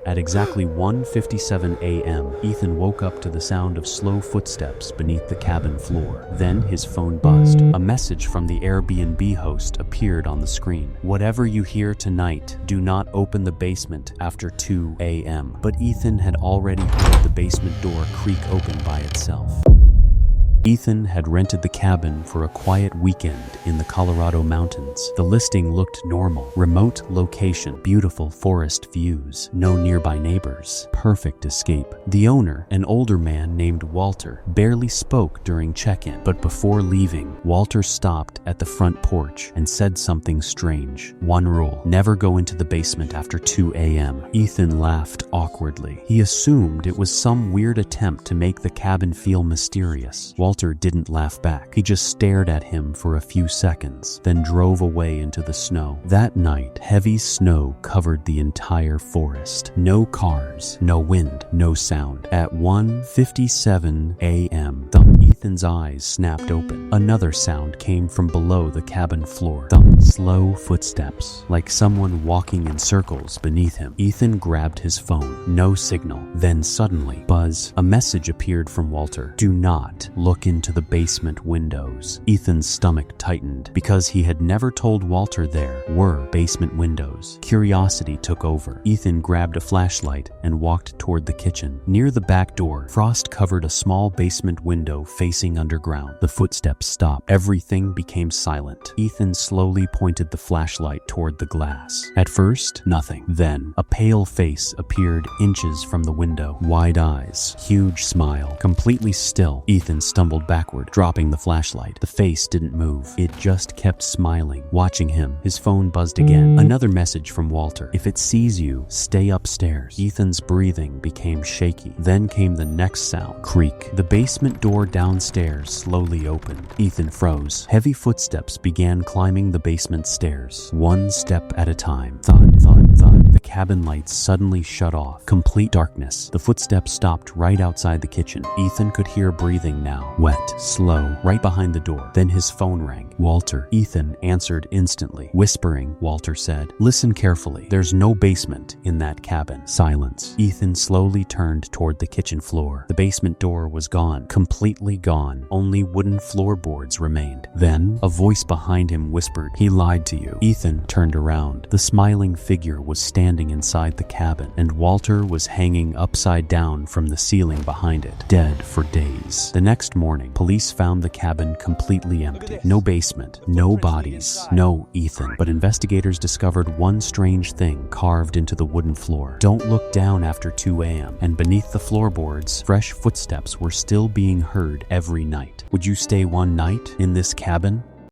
At exactly 1:57 a.m., Ethan woke up to the sound of slow footsteps beneath the cabin floor. Then his phone buzzed. A message from the Airbnb host appeared on the screen. "Whatever you hear tonight, do not open the basement after 2 a.m. But Ethan had already heard the basement door creak open by itself. Ethan had rented the cabin for a quiet weekend in the Colorado mountains. The listing looked normal. Remote location, beautiful forest views, no nearby neighbors, perfect escape. The owner, an older man named Walter, barely spoke during check-in, but before leaving, Walter stopped at the front porch and said something strange. "One rule, never go into the basement after 2 a.m. Ethan laughed awkwardly. He assumed it was some weird attempt to make the cabin feel mysterious. Walter didn't laugh back. He just stared at him for a few seconds, then drove away into the snow. That night, heavy snow covered the entire forest. No cars, no wind, no sound. At 1:57 a.m., Ethan's eyes snapped open. Another sound came from below the cabin floor. Slow footsteps, like someone walking in circles beneath him. Ethan grabbed his phone. No signal. Then suddenly, buzz. A message appeared from Walter. "Do not look into the basement windows." Ethan's stomach tightened because he had never told Walter there were basement windows. Curiosity took over. Ethan grabbed a flashlight and walked toward the kitchen. Near the back door, frost covered a small basement window facing underground. The footsteps stopped. Everything became silent. Ethan slowly pointed the flashlight toward the glass. At first, nothing. Then, a pale face appeared inches from the window. Wide eyes, huge smile, completely still. Ethan stumbled backward, dropping the flashlight. The face didn't move. It just kept smiling. Watching him, his phone buzzed again. Another message from Walter. "If it sees you, stay upstairs." Ethan's breathing became shaky. Then came the next sound. Creak. The basement door downstairs slowly opened. Ethan froze. Heavy footsteps began climbing the basement stairs, one step at a time. Thud, thud, thud. The cabin lights suddenly shut off. Complete darkness. The footsteps stopped right outside the kitchen. Ethan could hear breathing now. Wet, slow, right behind the door. Then his phone rang. "Walter." Ethan answered instantly. Whispering, Walter said, "Listen carefully. There's no basement in that cabin." Silence. Ethan slowly turned toward the kitchen floor. The basement door was gone. Completely gone. Only wooden floorboards remained. Then, a voice behind him whispered, "He lied to you." Ethan turned around. The smiling figure was standing inside the cabin, and Walter was hanging upside down from the ceiling behind it, dead for days. The next morning, police found the cabin completely empty. No basement, no bodies, no Ethan. But investigators discovered one strange thing carved into the wooden floor. "Don't look down after 2 a.m. And beneath the floorboards, fresh footsteps were still being heard every night. Would you stay one night in this cabin?